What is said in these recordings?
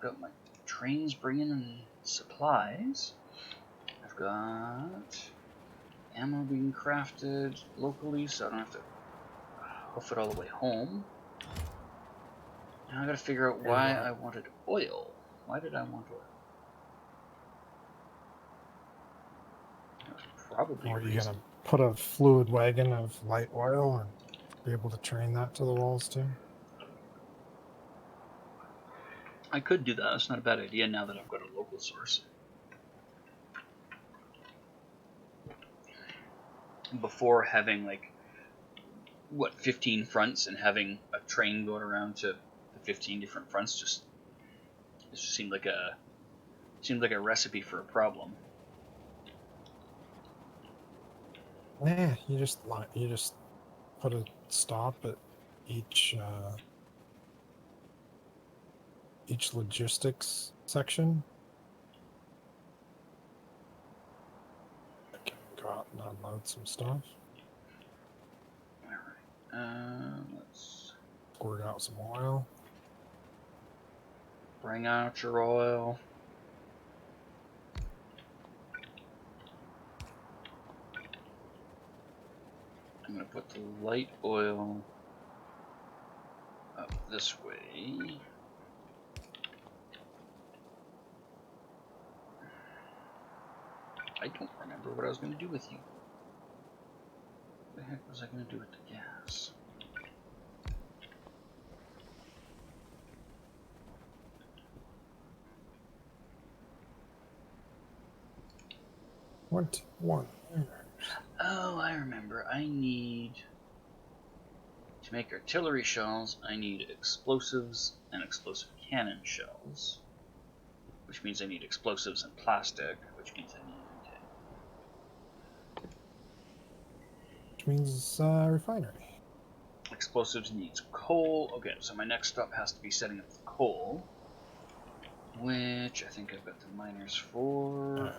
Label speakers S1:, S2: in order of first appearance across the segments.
S1: got my trains bringing in supplies. I've got ammo being crafted locally, so I don't have to hoof it all the way home. Now I gotta figure out why I wanted oil. Why did I want oil? Probably.
S2: Or are you gonna put a fluid wagon of light oil and be able to train that to the walls too?
S1: I could do that. That's not a bad idea now that I've got a local source. Before having like 15 fronts and having a train going around to the 15 different fronts just seemed like a recipe for a problem.
S2: Nah, you just put a stop at each logistics section. I can go out and unload some stuff.
S1: Alright. Let's
S2: squirt out some oil.
S1: Bring out your oil. I'm going to put the light oil up this way. I don't remember what I was going to do with you. What the heck was I going to do with the gas?
S2: One.
S1: Oh, I remember. I need to make artillery shells. I need explosives and explosive cannon shells, which means I need explosives and plastic, which means I need.
S2: Which means refinery.
S1: Explosives needs coal. Okay, so my next stop has to be setting up the coal, which I think I've got the miners for.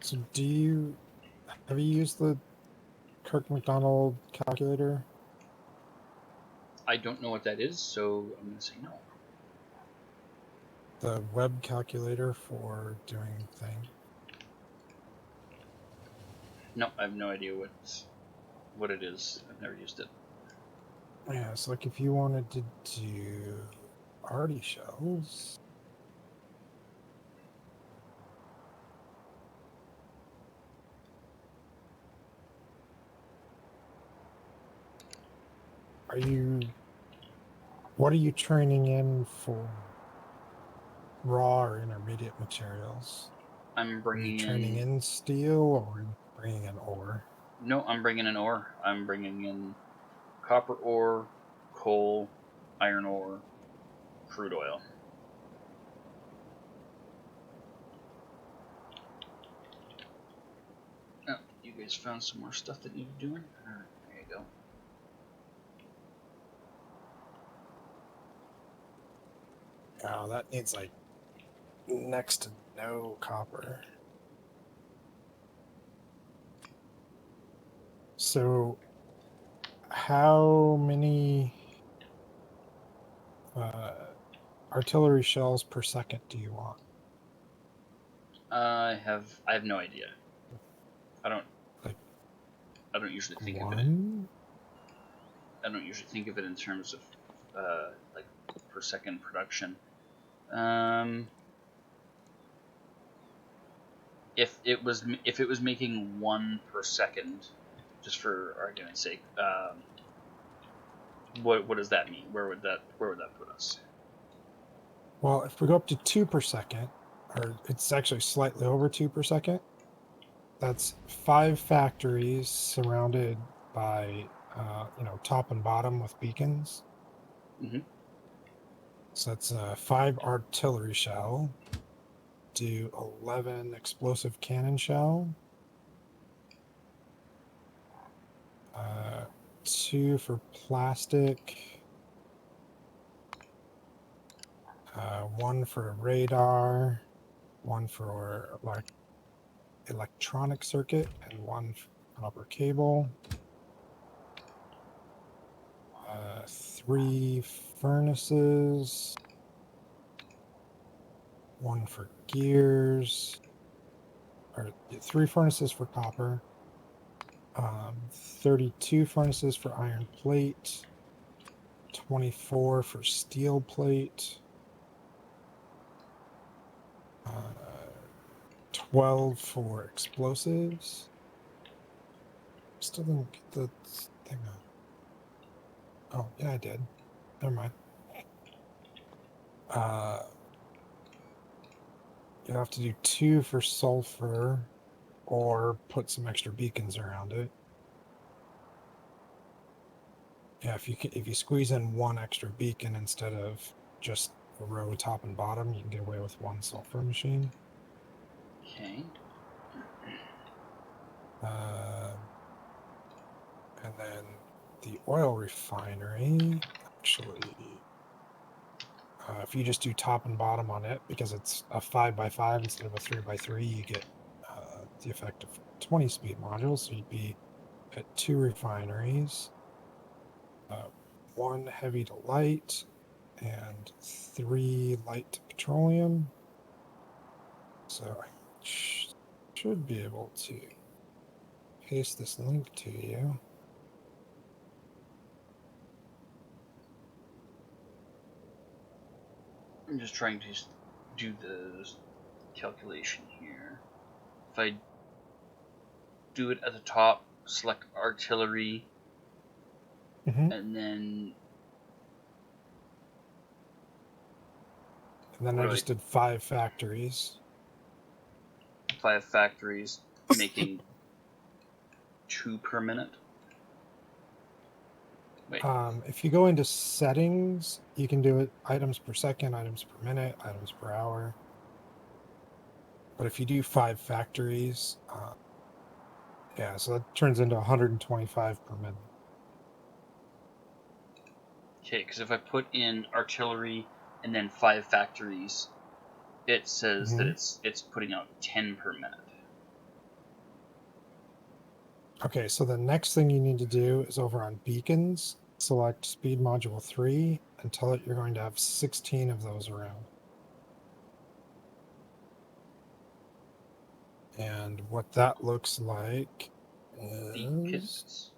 S2: So have you used the Kirk MacDonald calculator?
S1: I don't know what that is, so I'm going to say no.
S2: The web calculator for doing things?
S1: No, I have no idea what it is. I've never used it.
S2: Yeah, it's like if you wanted to do arty shells. What are you training in for raw or intermediate materials?
S1: I'm bringing
S2: training in steel or bringing in ore?
S1: No, I'm bringing in ore. I'm bringing in copper ore, coal, iron ore, crude oil. Oh, you guys found some more stuff that needed doing? Alright, there you go.
S2: Oh, that needs like next to no copper. So, how many artillery shells per second do you want?
S1: I have no idea. I don't usually think of it. I don't usually think of it in terms of like per second production. If it was making 1 per second, just for argument's sake, what does that mean? Where would that put us?
S2: Well, if we go up to 2 per second, or it's actually slightly over 2 per second, that's 5 factories surrounded by top and bottom with beacons.
S1: Mm-hmm.
S2: So that's 5 artillery shell. Do 11 explosive cannon shell. 2 for plastic. 1 for radar. 1 for electronic circuit, and 1 for copper cable. 3 furnaces. 1 for gears, or 3 furnaces for copper, 32 furnaces for iron plate, 24 for steel plate, 12 for explosives. Still didn't get the thing on. Oh, yeah, I did. Never mind. You have to do 2 for sulfur or put some extra beacons around it. Yeah, if you squeeze in 1 extra beacon instead of just a row top and bottom, you can get away with 1 sulfur machine.
S1: Okay.
S2: And then the oil refinery, actually, if you just do top and bottom on it, because it's a 5x5 instead of a 3x3, you get the effect of 20 speed modules. So you'd be at 2 refineries, 1 heavy to light, and 3 light to petroleum. So I should be able to paste this link to you.
S1: I'm just trying to do the calculation here. If I do it at the top, select artillery, and then
S2: I just did 5 factories.
S1: 5 factories, making 2 per minute. Wait.
S2: If you go into settings, you can do it items per second, items per minute, items per hour. But if you do 5 factories, yeah, so that turns into 125 per minute.
S1: Okay, because if I put in artillery and then 5 factories, it says that it's putting out 10 per minute.
S2: Okay, so the next thing you need to do is over on beacons, select speed module 3 and tell it you're going to have 16 of those around. And what that looks like is...
S1: Beacons?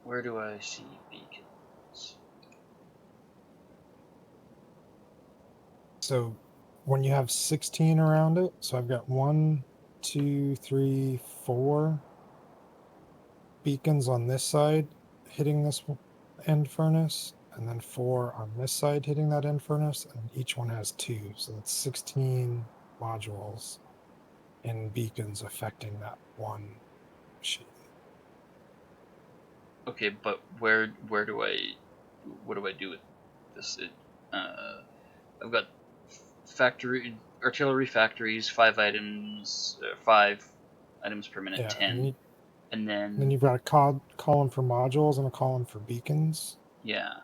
S1: Where do I see beacons?
S2: So when you have 16 around it, so I've got 1, 2, 3, 4 beacons on this side hitting this end furnace, and then 4 on this side hitting that end furnace, and each one has 2. So that's 16 modules and beacons affecting that one machine.
S1: Okay, but what do I do with this? I've got artillery factories, 5 items, 5 items per minute,
S2: Yeah,
S1: 10, and
S2: then you've got a column for modules and a column for beacons.
S1: Yeah.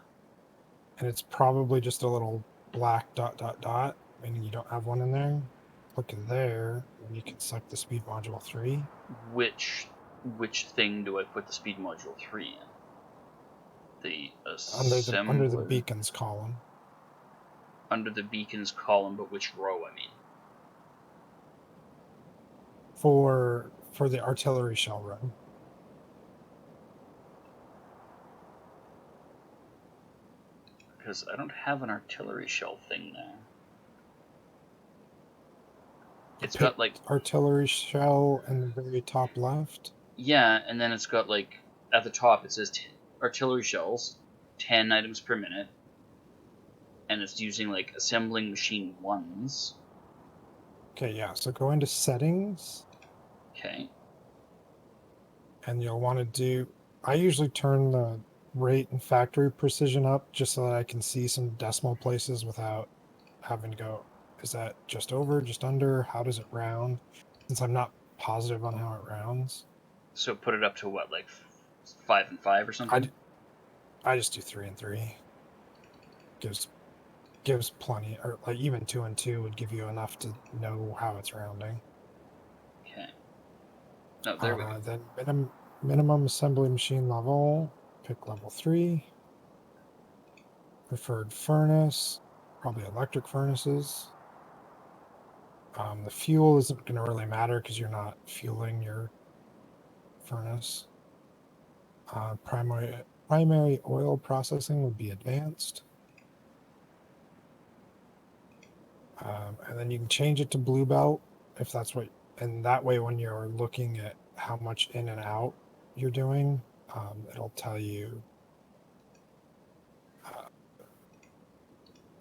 S2: And it's probably just a little black ... meaning you don't have one in there. Click there, and you can select the speed module 3.
S1: Which thing do I put the speed module 3 in? The assembler?
S2: Under the beacons column.
S1: Under the beacons column, but which row, I mean?
S2: For the artillery shell row.
S1: Because I don't have an artillery shell thing there. It's got like
S2: artillery shell in the very top left.
S1: Yeah, and then it's got like at the top it says artillery shells, 10 items per minute, and it's using like assembling machine 1s.
S2: Okay, yeah. So go into settings.
S1: Okay.
S2: And you'll want to do. I usually turn the rate and factory precision up just so that I can see some decimal places without having to go, is that just over, just under? How does it round? Since I'm not positive on how it rounds.
S1: So put it up to what, like 5 and 5 or something?
S2: I just do 3 and 3. Gives plenty, or like even 2 and 2 would give you enough to know how it's rounding.
S1: Okay. No, there we go.
S2: Then minimum assembly machine level, pick level 3. preferred furnace, probably electric furnaces. The fuel isn't going to really matter because you're not fueling your furnace. Primary oil processing would be advanced. And then you can change it to blue belt if that's what, and that way when you're looking at how much in and out you're doing, it'll tell you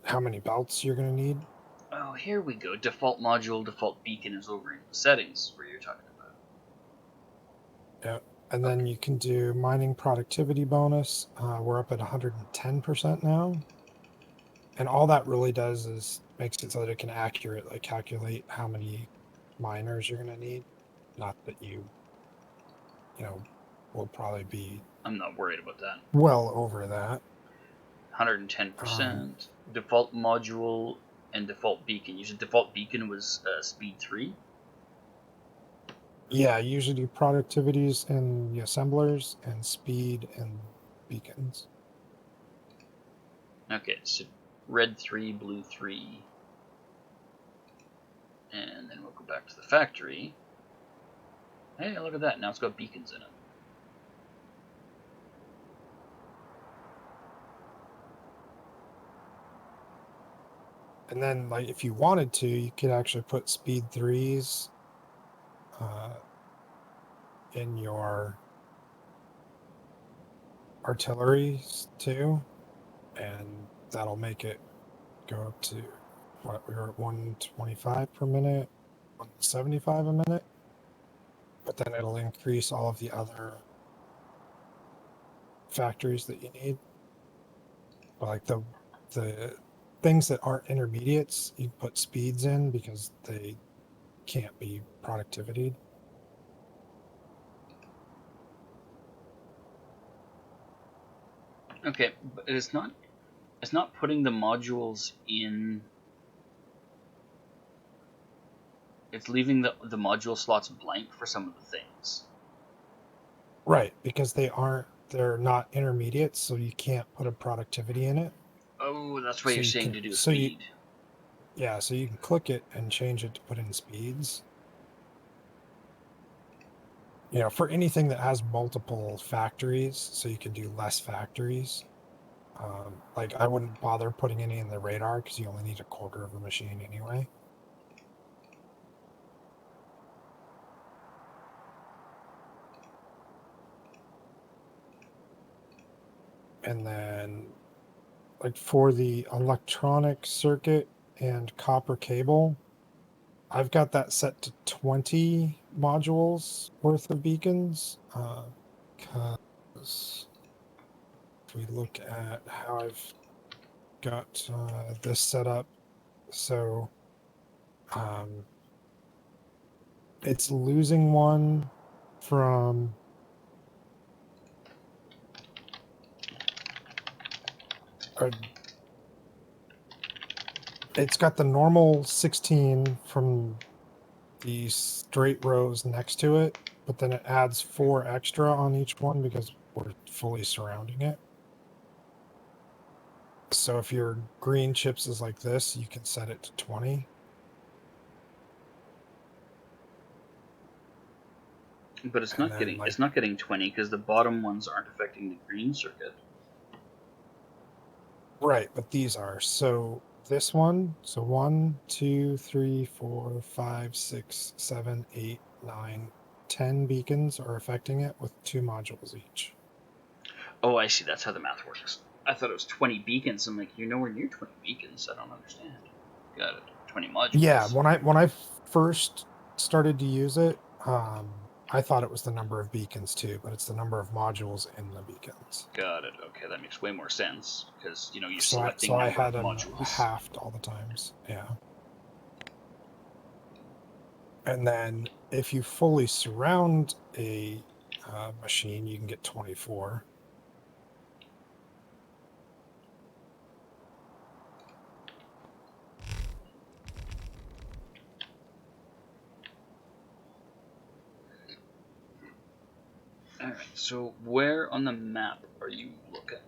S2: how many belts you're going to need.
S1: Oh, here we go. Default module, default beacon is over in the settings where you're talking about.
S2: Yeah. And then you can do mining productivity bonus. We're up at 110% now. And all that really does is makes it so that it can accurately calculate how many miners you're going to need. Not that you will probably be
S1: I'm not worried about that.
S2: well over that.
S1: 110%. Default module and default beacon. You said default beacon was speed 3?
S2: Yeah, usually productivities in the assemblers and speed and beacons.
S1: Okay, so red 3, blue 3. And then we'll go back to the factory. Hey, look at that. Now it's got beacons in it.
S2: And then, like, if you wanted to, you could actually put speed 3s in your artilleries too, and that'll make it go up to what we were at 125 per minute, 175 a minute. But then it'll increase all of the other factories that you need. But like the things that aren't intermediates, you put speeds in because they can't be productivity.
S1: Okay, but it's not putting the modules in. It's leaving the module slots blank for some of the things.
S2: Right, because they're not intermediates, so you can't put a productivity in it.
S1: Oh, that's why
S2: So
S1: you're
S2: you
S1: saying
S2: can
S1: to do
S2: so you
S1: speed.
S2: yeah, so you can click it and change it to put in speeds. For anything that has multiple factories, so you can do less factories. Like I wouldn't bother putting any in the radar because you only need a quarter of a machine anyway. And then like for the electronic circuit and copper cable, I've got that set to 20 modules worth of beacons. Because if we look at how I've got this set up, so um, it's losing one from or it's got the normal 16 from the straight rows next to it, but then it adds 4 extra on each one because we're fully surrounding it. So if your green chips is like this, you can set it to 20.
S1: But it's
S2: And
S1: not
S2: then
S1: getting
S2: like
S1: it's not getting 20 because the bottom ones aren't affecting the green circuit.
S2: right, but these are. So this one, so 1, 2, 3, 4, 5, 6, 7, 8, 9, 10 beacons are affecting it with 2 modules each.
S1: Oh, I see. That's how the math works. I thought it was 20 beacons. I'm like, you're nowhere near 20 beacons. I don't understand. Got it. 20
S2: Yeah,
S1: modules.
S2: when I first started to use it, I thought it was the number of beacons too, but it's the number of modules in the beacons.
S1: Got it. Okay, that makes way more sense because you're
S2: So I
S1: selecting
S2: so I
S1: number of
S2: had them
S1: modules.
S2: halved all the times. Yeah. And then if you fully surround a machine, you can get 24.
S1: All right. So where on the map are you looking?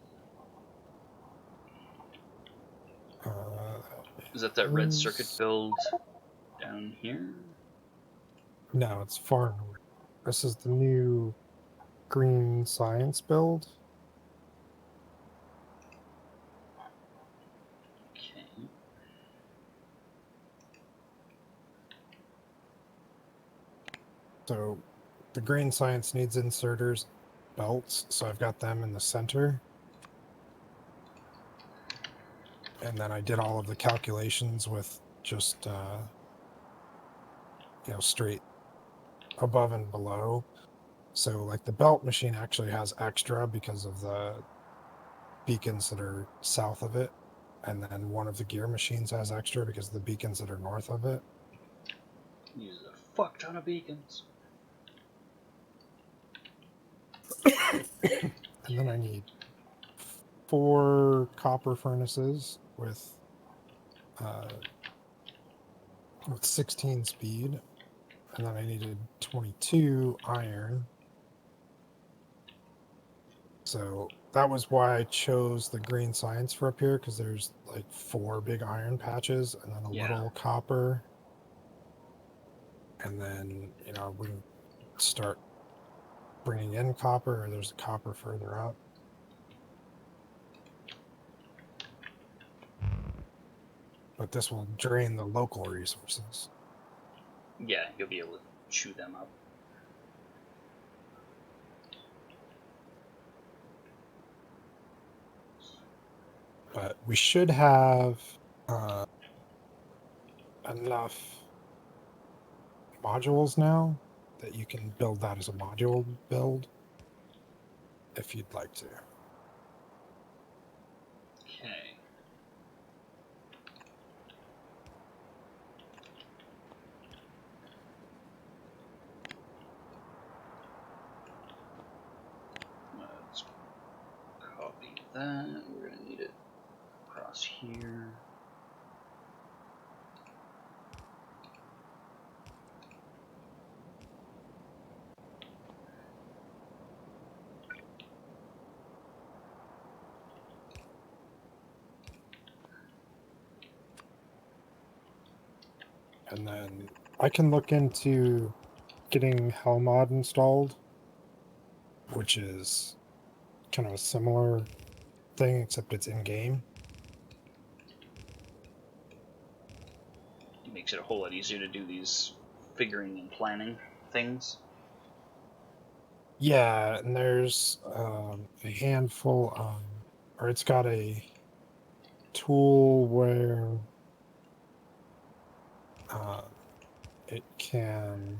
S1: Is that red circuit build down here?
S2: No, it's far north. This is the new green science build.
S1: Okay.
S2: So the green science needs inserters, belts, so I've got them in the center. And then I did all of the calculations with just, straight above and below. So like the belt machine actually has extra because of the beacons that are south of it. And then one of the gear machines has extra because of the beacons that are north of it.
S1: Uses a fuck ton of beacons.
S2: And then I need 4 copper furnaces with 16 speed. And then I needed 22 iron. So that was why I chose the green science for up here, because there's like 4 big iron patches and then a little copper. And then, we can start bringing in copper, or there's a copper further up. But this will drain the local resources.
S1: Yeah, you'll be able to chew them up.
S2: But we should have enough modules now that you can build that as a module build if you'd like to.
S1: Okay. Let's copy that. We're going to need it across here.
S2: And then I can look into getting Hellmod installed, which is kind of a similar thing, except it's in-game.
S1: It makes it a whole lot easier to do these figuring and planning things.
S2: Yeah, and there's a handful of, or it's got a tool where it can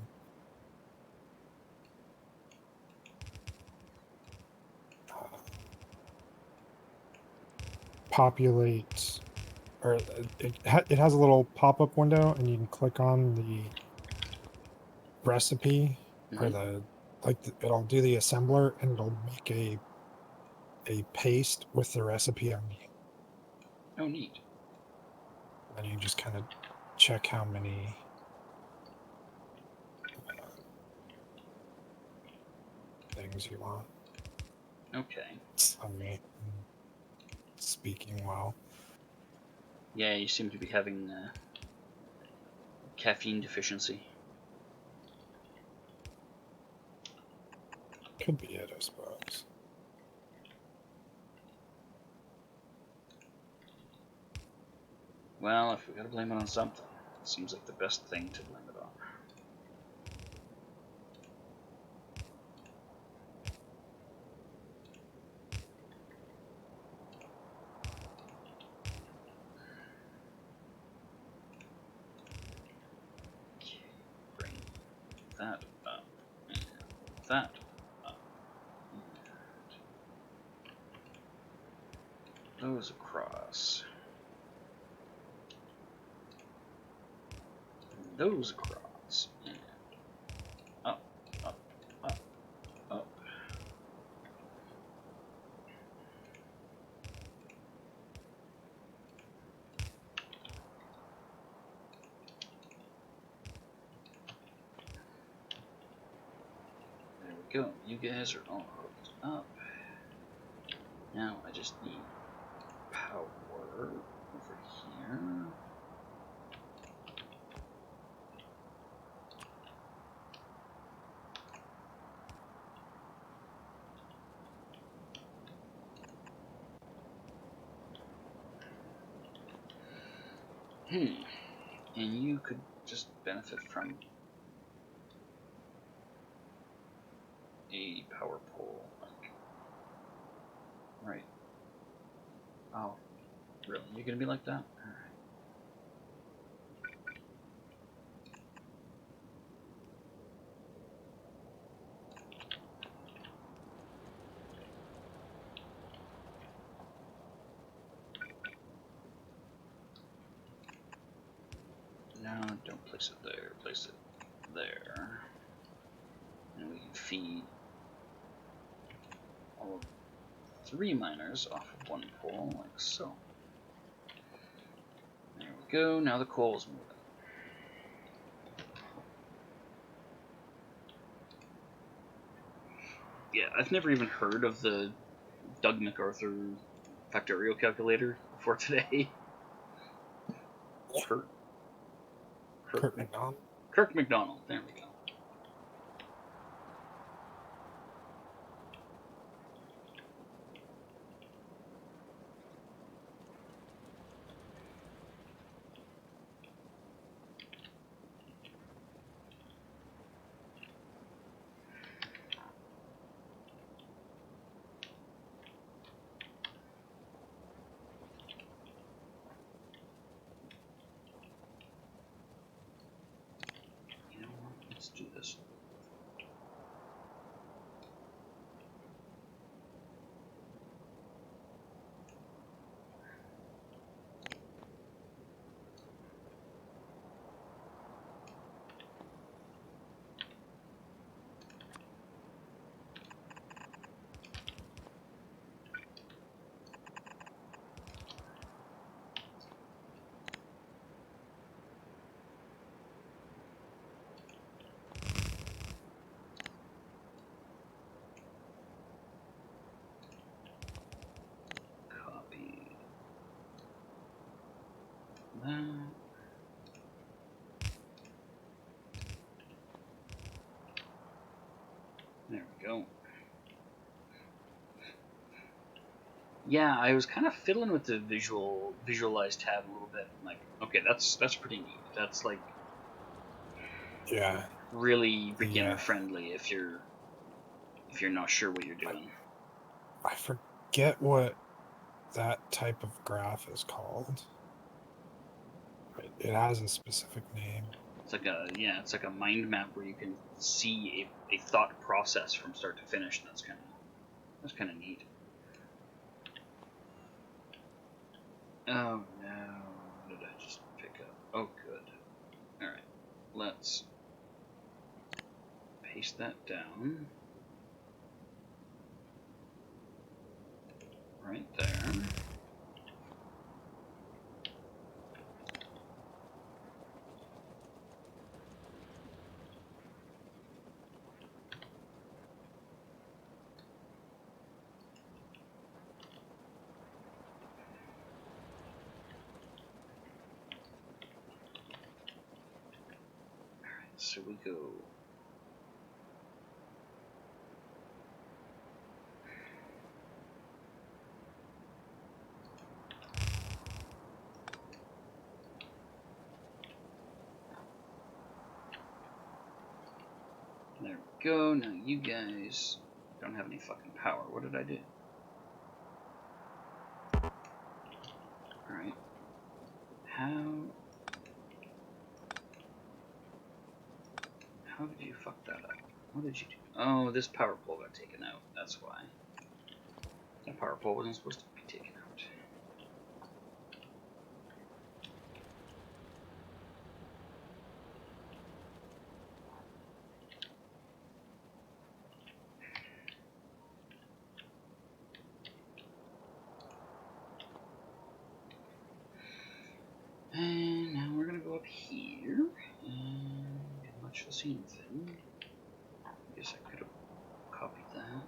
S2: populate, or it has a little pop-up window, and you can click on the recipe, or it'll do the assembler, and it'll make a paste with the recipe on it.
S1: Oh, neat.
S2: And you just kind of check how many things you want.
S1: Okay.
S2: I mean, speaking well.
S1: Yeah, you seem to be having caffeine deficiency.
S2: Could be it, I suppose.
S1: Well, if we gotta blame it on something, it seems like the best thing to blame it on. Okay, bring that up, and that up, and those across. Those across, and up, up, up, up. There we go. You guys are all hooked up. Now I just need power. over here. And you could just benefit from a power pole, like, right. Oh, really? You're gonna be like that? Alright. No, don't place it there, place it there. And we can feed all of 3 miners off of 1 pole, like so. There we go, now the coal is moving. Yeah, I've never even heard of the Doug MacArthur Factorio calculator before today. Kirk
S2: MacDonald.
S1: Kirk MacDonald, there we go. You know what? Let's do this. Copy that. There we go. Yeah, I was kind of fiddling with the visualize tab a little bit. Like, okay, that's pretty neat. That's like,
S2: Yeah,
S1: really beginner friendly if you're not sure what you're doing.
S2: I forget what that type of graph is called. It has a specific name.
S1: It's like a mind map where you can see a thought process from start to finish. And that's kind of neat. Oh no, what did I just pick up? Oh good. Alright, let's paste that down. Right there. Alright, so we go. There we go. Now you guys don't have any fucking power. What did I do? Alright. How did you fuck that up? What did you do? Oh, this power pole got taken out. That's why. That power pole wasn't supposed to be taken out. And now we're gonna go up here and much the same thing. I guess I could have copied that.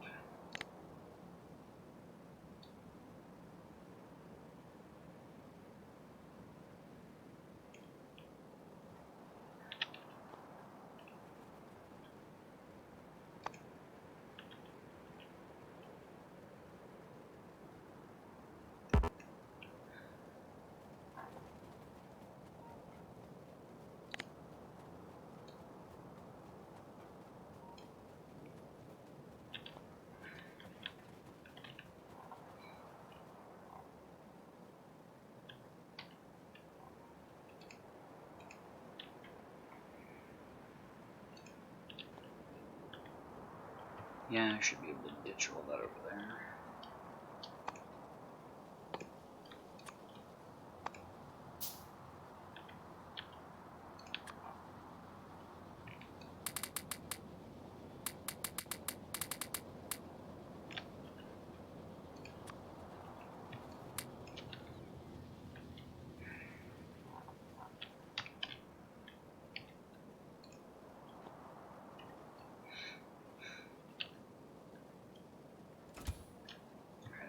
S1: Yeah, I should be able to ditch all that over there.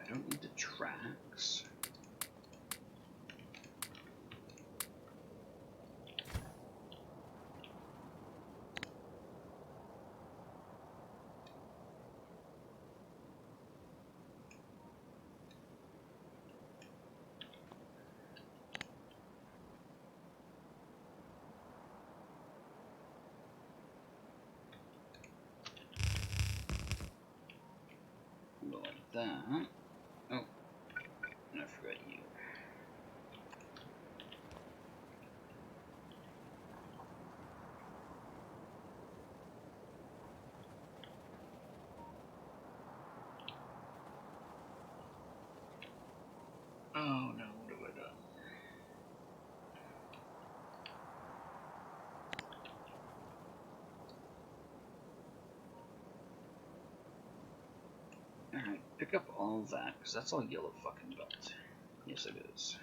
S1: I don't need the tracks. Go like that. Oh, and I forgot you. Oh no, what have I done? Alright, pick up all that, because that's all yellow fucking belt. Yes, it is.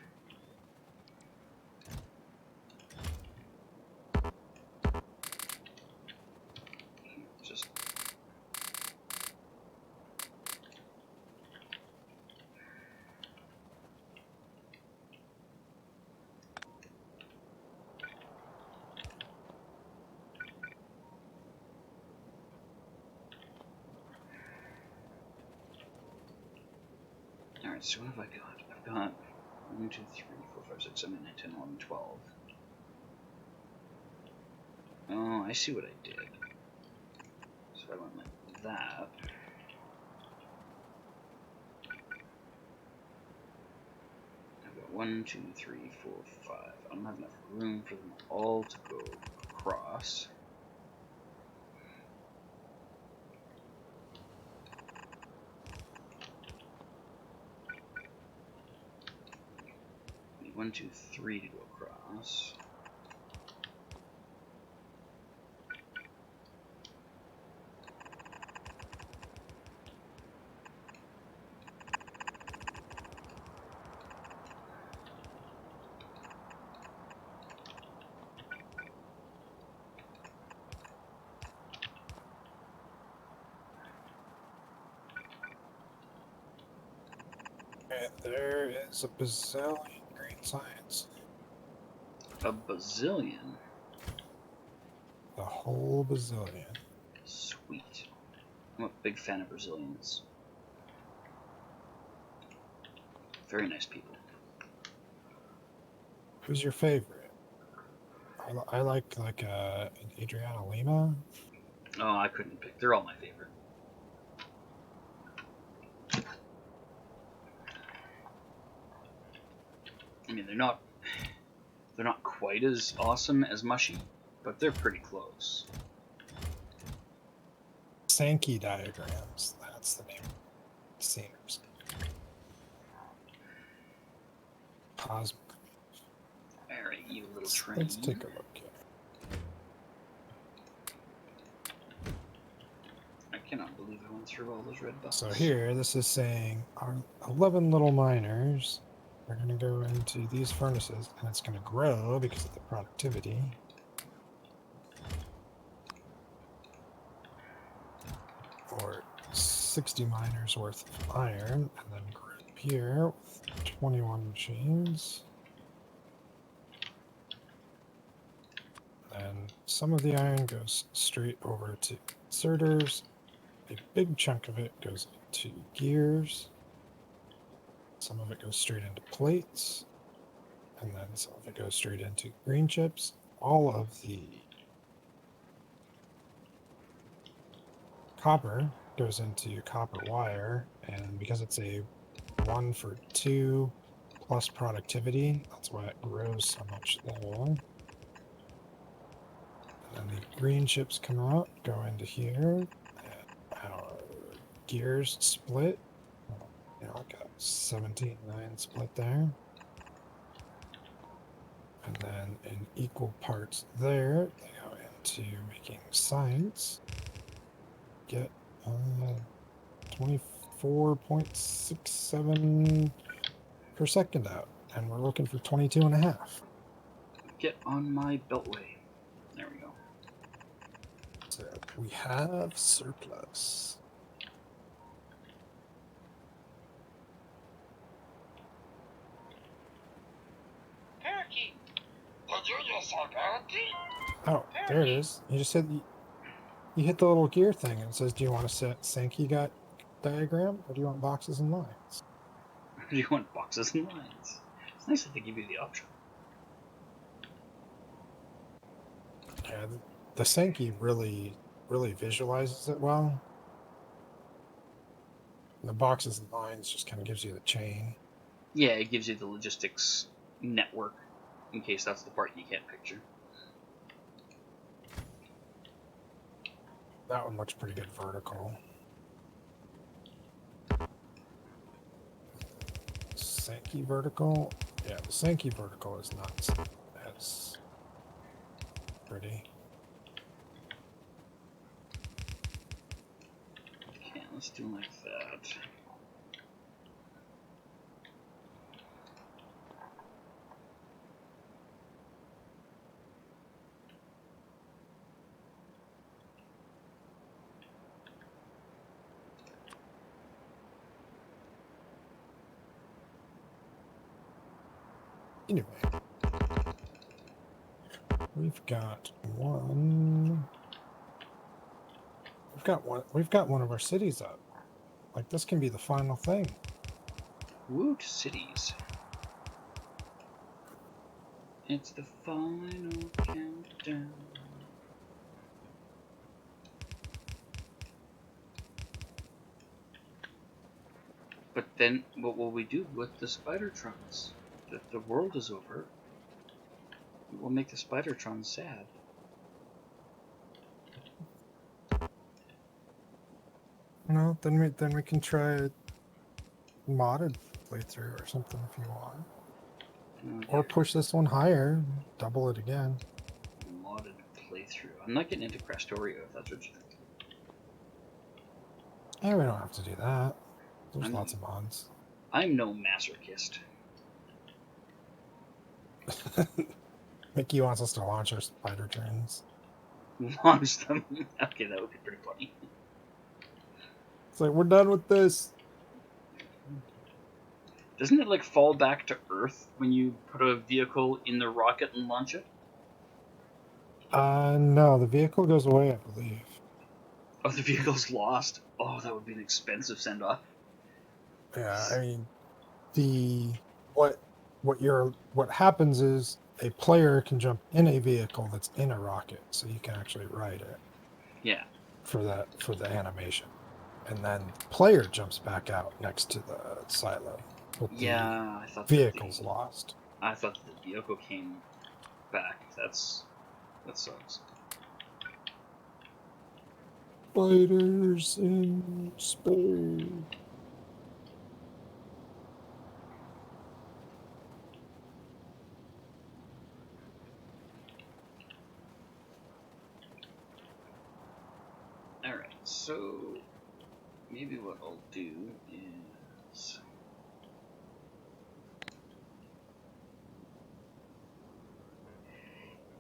S1: Just... Alright, so what have I got? I've got 1, 2, 3, 4, 5, 6, 7, 8, 9, 10, 11, 12. Oh, I see what I did. So I went like that. I've got 1, 2, 3, 4, 5. I don't have enough room for them all to go across. I need 1, 2, 3 to go across.
S2: And there is a bazillion green science.
S1: A bazillion?
S2: The whole bazillion.
S1: Sweet. I'm a big fan of Brazilians. Very nice people.
S2: Who's your favorite? I like an Adriana Lima.
S1: Oh, I couldn't pick. They're all my favorite. I mean, they're not quite as awesome as Mushy, but they're pretty close.
S2: Sankey diagrams. That's the name. Scenes. Cosmic.
S1: Alright, you little train.
S2: Let's take a look here.
S1: I cannot believe I went through all those red buttons.
S2: So here, this is saying our 11 little miners are going to go into these furnaces, and it's going to grow because of the productivity. Or 60 miners worth of iron, and then group here with 21 machines. And some of the iron goes straight over to inserters. A big chunk of it goes into gears. Some of it goes straight into plates. And then some of it goes straight into green chips. All of the copper goes into copper wire. And because it's a 1 for 2 plus productivity, that's why it grows so much there. And the green chips come out, go into here, and power gears split. You know, I got 17.9 split there. And then in equal parts there, they go into making science. Get 24.67 per second out. And we're looking for 22.5.
S1: Get on my beltway. There we go.
S2: So we have surplus.
S3: Parakeet. Did you just say parakeet?
S2: Oh, there it is. You just hit you hit the little gear thing and it says, do you want to set Sankey got diagram or do you want boxes and lines?
S1: Do you want boxes and lines? It's nice that they give you the option.
S2: Yeah, the Sankey really visualizes it well. And the boxes and lines just kind of gives you the chain.
S1: Yeah, it gives you the logistics network, in case that's the part you can't picture.
S2: That one looks pretty good vertical. Sankey vertical? Yeah, the Sankey vertical is not as pretty.
S1: Okay, let's do like that.
S2: Anyway, we've got one. We've got one of our cities up. Like this can be the final thing.
S1: Woot cities. It's the final countdown. But then, what will we do with the Spidertrons? If the world is over, it will make the Spidertrons sad.
S2: No, then we can try a modded playthrough or something if you want.
S1: Oh,
S2: Or push this one higher, double it again.
S1: Modded playthrough. I'm not getting into Crastorio if that's what you think.
S2: Yeah, we don't have to do that. There's lots of mods.
S1: I'm no masochist.
S2: Mickey wants us to launch our spider trains.
S1: Launch them. Okay, that would be pretty funny.
S2: It's like, we're done with this.
S1: Doesn't it like fall back to Earth when you put a vehicle in the rocket and launch it?
S2: No, the vehicle goes away, I believe.
S1: Oh, the vehicle's lost. Oh, that would be an expensive send off.
S2: Yeah, I mean, what happens is a player can jump in a vehicle that's in a rocket, so you can actually ride it.
S1: Yeah.
S2: For the animation, and then the player jumps back out next to the silo. But
S1: Yeah, I thought
S2: vehicle's lost.
S1: I thought the vehicle came back. That sucks.
S2: Spiders in space.
S1: Alright, so maybe what I'll do is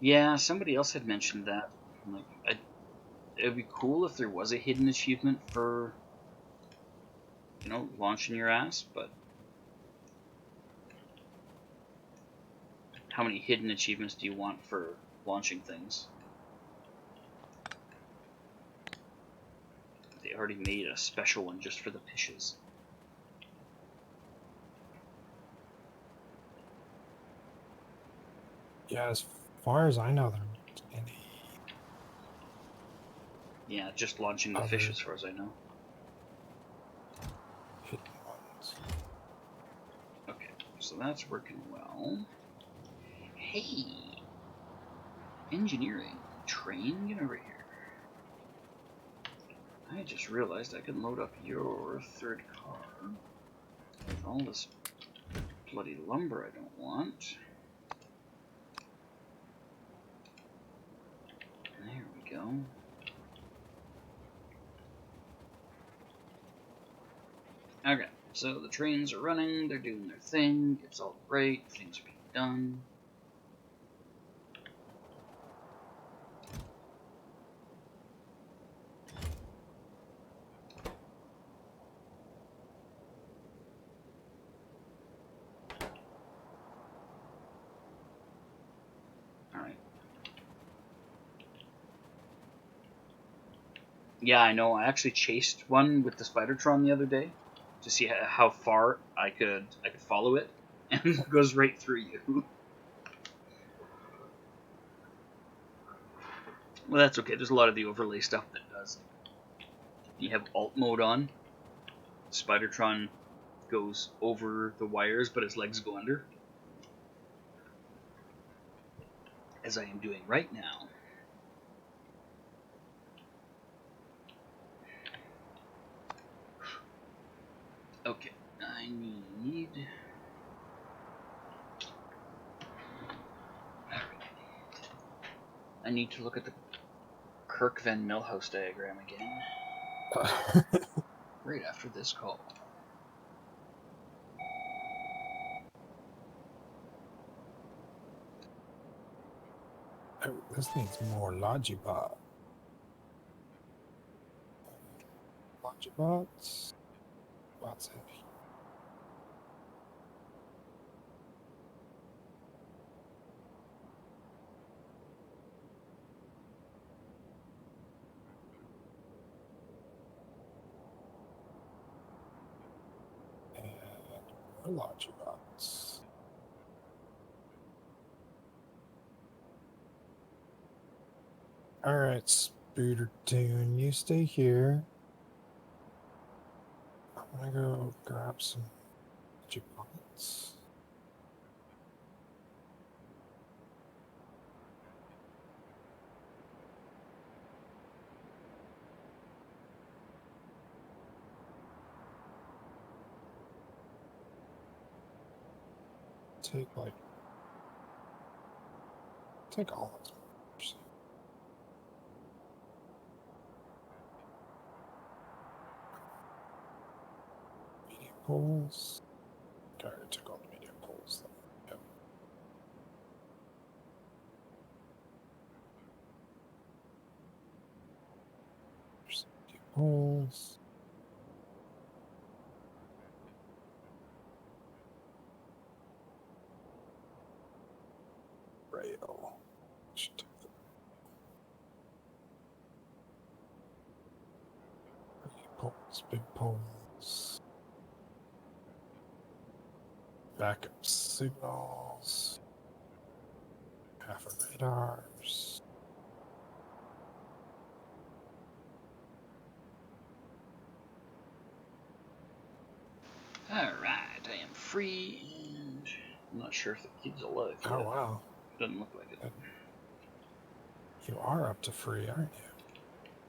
S1: yeah, somebody else had mentioned that. Like, it'd be cool if there was a hidden achievement for, launching your ass, but how many hidden achievements do you want for launching things? They already made a special one just for the pishes.
S2: Yeah, as far as I know, there aren't any.
S1: Yeah, just launching the fish, as far as I know.
S2: Hidden ones.
S1: Okay, so that's working well. Hey, engineering train, get over here. I just realized I can load up your third car with all this bloody lumber I don't want. There we go. Okay, so the trains are running, they're doing their thing, it's all great, things are being done. Alright. Yeah, I know, I actually chased one with the Spidertron the other day to see how far I could follow it, and it goes right through you. Well, that's okay, there's a lot of the overlay stuff that does. You have alt mode on, Spidertron goes over the wires, but his legs go under. As I am doing right now. Okay, I need to look at the Kirk Van Milhouse diagram again. Right after this call.
S2: Oh, this needs more Logibot. Logibots? Bots in here. And more Logibots. Alright, Spooder Tune, you stay here. I'm gonna go grab some Logibots. Take all of them. Medium poles. Okay, I already took all the medium poles though. Yep. There's some medium poles. Rail. Should take the medium poles, big poles. Backup signals. Half of radars.
S1: Alright, I am free, and I'm not sure if the kid's alive yet.
S2: Oh wow.
S1: Doesn't look like it.
S2: You are up to free, aren't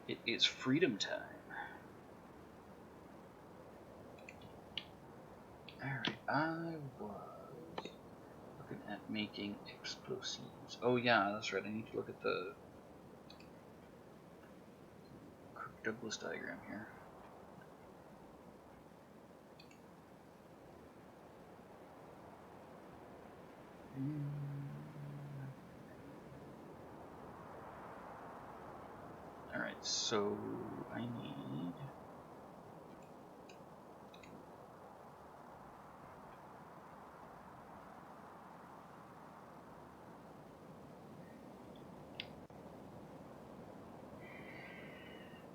S2: you?
S1: It is freedom time. Alright, I was looking at making explosives. Oh yeah, that's right, I need to look at the Kirk Douglas diagram here. Alright, so I need...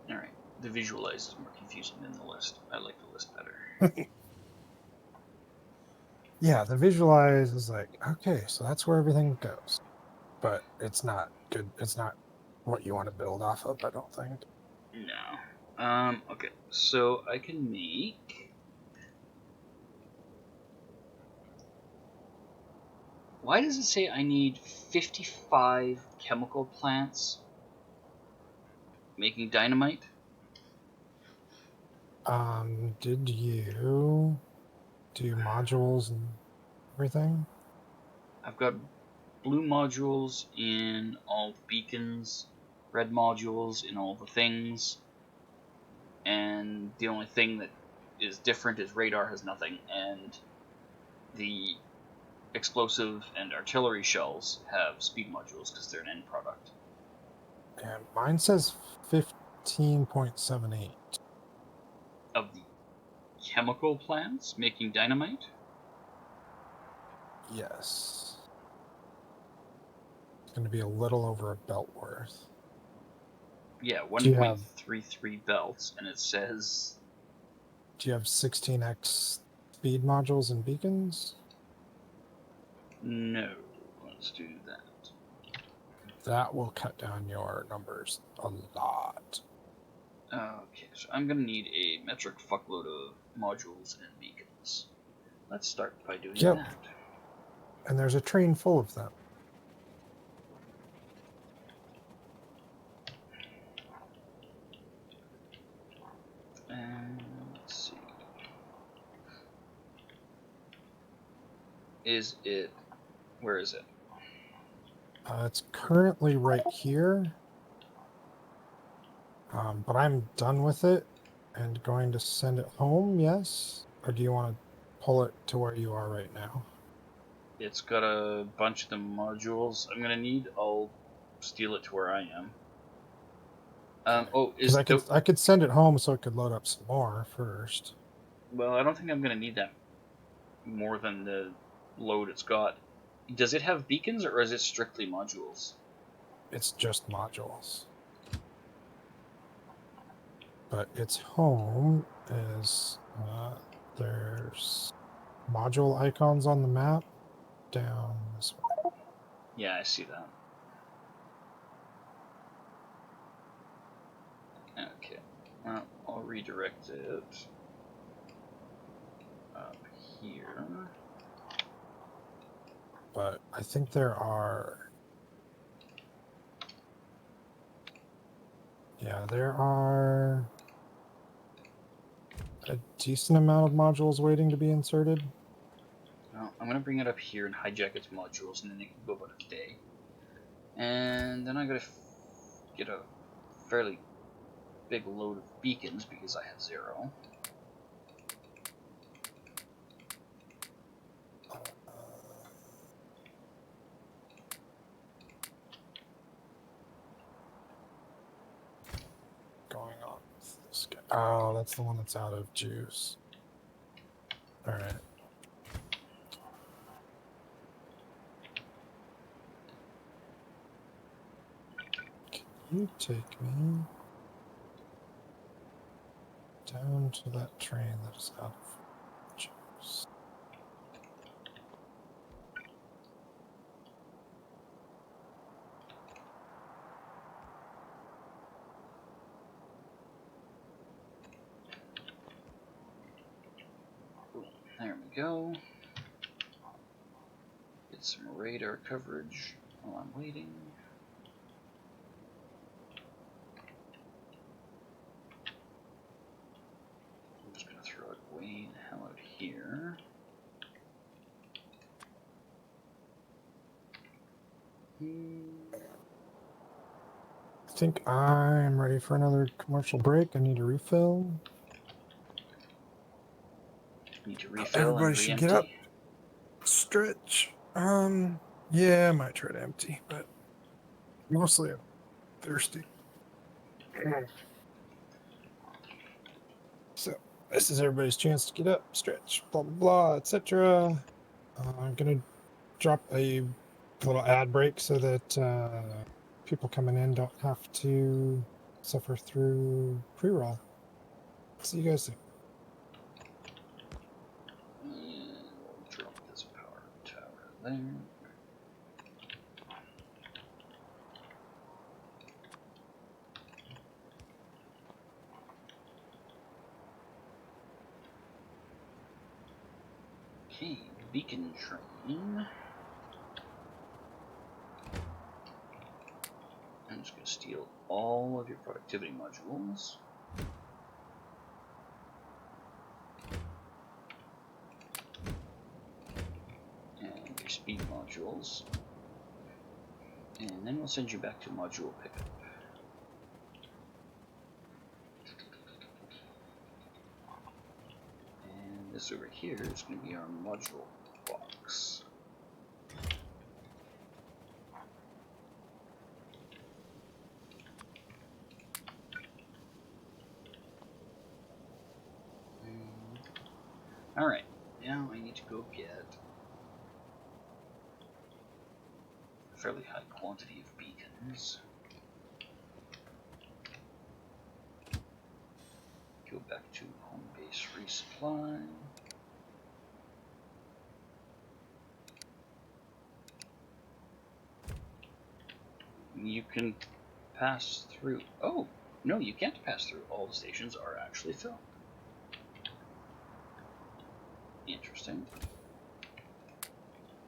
S1: Alright, the visualize is more confusing than the list. I like the list better.
S2: Yeah, the visualize is like, okay, so that's where everything goes. But it's not good. It's not what you want to build off of, I don't think.
S1: No. Okay, so I can make... Why does it say I need 55 chemical plants making dynamite?
S2: Did you do modules and everything?
S1: I've got blue modules in all the beacons, red modules in all the things, and the only thing that is different is radar has nothing, and the explosive and artillery shells have speed modules because they're an end product.
S2: And mine says 15.78.
S1: Of the chemical plants making dynamite?
S2: Yes. It's going to be a little over a belt worth.
S1: Yeah,
S2: Do you have
S1: 1.33 belts, and it says...
S2: Do you have 16x speed modules and beacons?
S1: No. Let's do that.
S2: That will cut down your numbers a lot.
S1: Okay, so I'm going to need a metric fuckload of modules and beacons. Let's start by doing
S2: Yep.
S1: that.
S2: And there's a train full of them.
S1: And let's see. Is it... Where is it?
S2: It's currently right here. But I'm done with it and going to send it home, yes? Or do you want to pull it to where you are right now?
S1: It's got a bunch of the modules I'm going to need. I'll steal it to where I am.
S2: Because I could send it home so it could load up some more first.
S1: Well, I don't think I'm going to need that more than the load it's got. Does it have beacons, or is it strictly modules?
S2: It's just modules. But its home is there's module icons on the map down this way.
S1: Yeah, I see that. Okay. Well, I'll redirect it up here.
S2: But I think there are... Yeah, there are a decent amount of modules waiting to be inserted.
S1: Well, I'm going to bring it up here and hijack its modules, and then it can go about its day. And then I got to get a fairly big load of beacons because I have 0.
S2: Going on with this guy. Oh, that's the one that's out of juice. All right. Can you take me down to that train that is out of juice?
S1: There we go. Get some radar coverage while I'm waiting. I'm just going to throw it way the hell out here.
S2: I think I'm ready for another commercial break. I need a refill.
S1: Need to refill
S2: Everybody
S1: and
S2: should
S1: re-empty.
S2: get up. Stretch. Yeah, I might try to empty, but mostly I'm thirsty. So this is everybody's chance to get up, stretch, blah blah blah, etc. I'm gonna drop a little ad break so that people coming in don't have to suffer through pre-roll. See you guys soon.
S1: And we'll drop this power tower there. Okay, beacon train. I'm just going to steal all of your productivity modules. your speed modules. And then we'll send you back to module pickup. And this over here is going to be our module box. Alright, now I need to go get a fairly high quantity of beacons. Go back to home base resupply. You can pass through. Oh, no, you can't pass through. All the stations are actually filled. Interesting.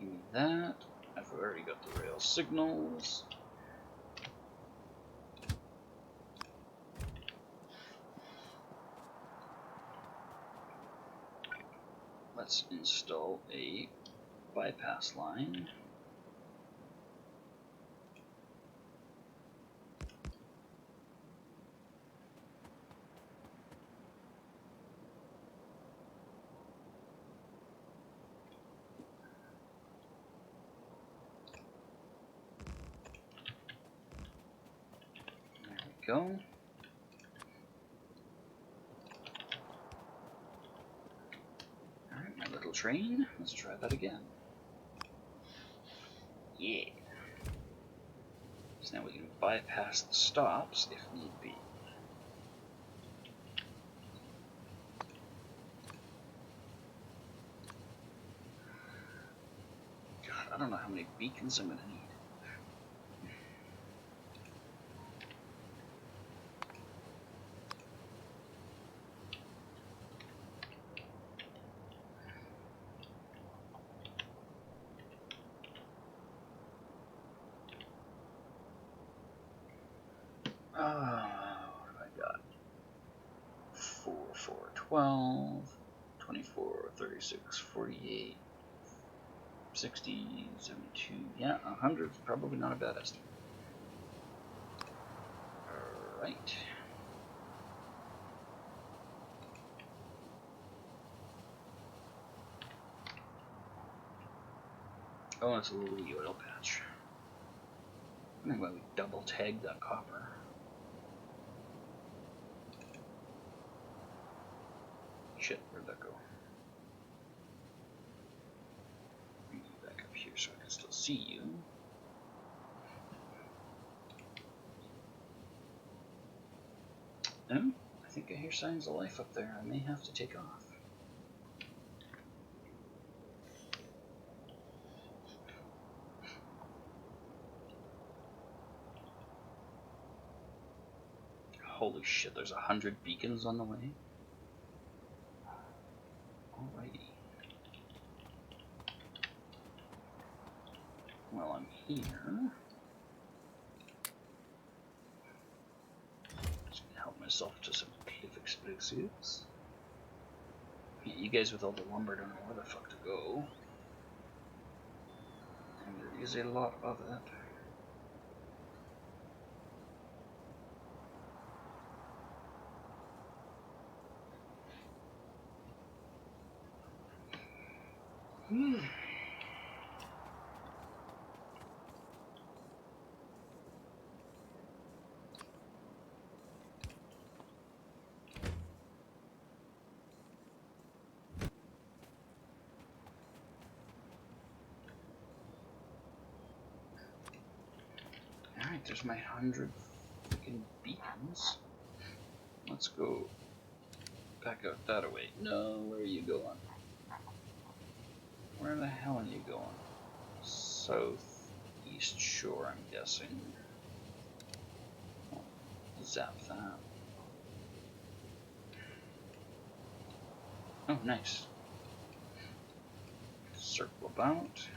S1: Give me that. I've already got the rail signals. Let's install a bypass line. There we go. Alright, my little train. Let's try that again. Yeah. So now we can bypass the stops if need be. God, I don't know how many beacons I'm going to need. What have I got? 4, 4, 12, 24, 36, 48, 60, 72. Yeah, 100 is probably not a bad estimate. Alright. Oh, it's a little wee oil patch. I think why we double tagged that copper. Shit, where'd that go? Bring you back up here so I can still see you. Oh, I think I hear signs of life up there. I may have to take off. Holy shit, there's 100 beacons on the way. Alrighty. Well, I'm here. Just gonna help myself to some cliff explosives. Yeah, you guys with all the lumber don't know where the fuck to go. And there is a lot of it. Alright, there's my 100 freaking beacons. Let's go back out that way. No, where are you going? Where the hell are you going? Southeast shore, I'm guessing. Oh, zap that. Oh, nice. Circle about.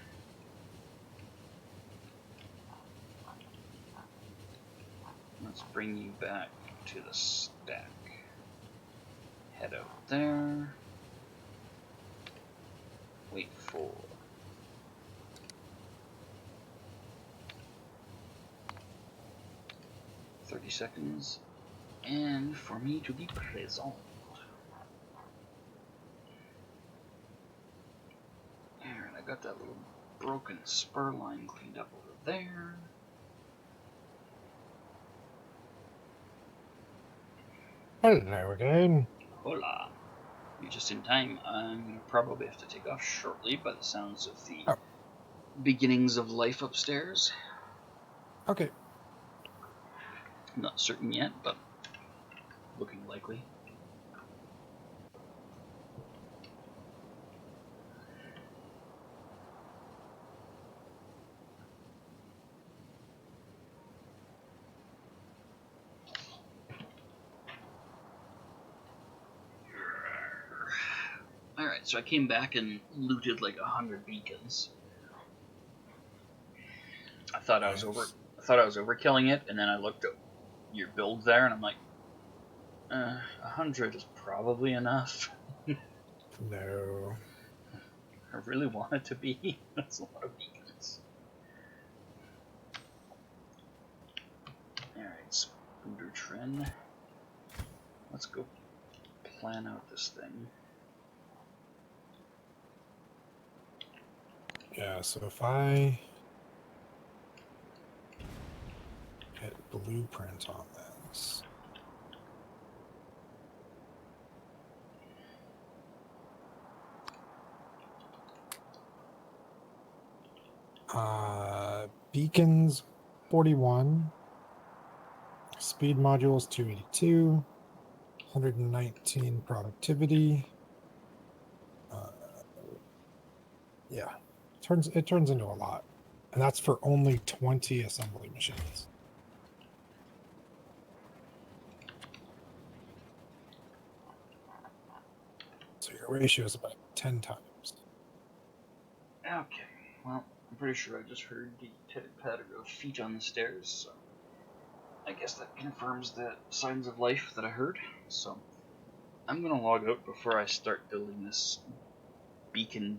S1: Let's bring you back to the stack. Head out there. Wait for 30 seconds. And for me to be present. There, and I got that little broken spur line cleaned up over there.
S2: Hello again.
S1: Hola. You're just in time. I'm going to probably have to take off shortly by the sounds of the beginnings of life upstairs.
S2: Okay.
S1: I'm not certain yet, but looking likely. Alright, so I came back and looted like 100 beacons. I thought I was overkilling it, and then I looked at your build there, and I'm like, 100 is probably enough.
S2: No.
S1: I really want it to be. That's a lot of beacons. Alright, Spooder Tren. Let's go plan out this thing.
S2: Yeah, so if I hit blueprint on this. Beacons 41. Speed modules 282. 119 productivity. Yeah, it turns into a lot, and that's for only 20 assembly machines. So your ratio is about 10 times.
S1: Okay, well, I'm pretty sure I just heard the pitter-patter of feet on the stairs, so I guess that confirms the signs of life that I heard. So I'm gonna log out before I start building this beacon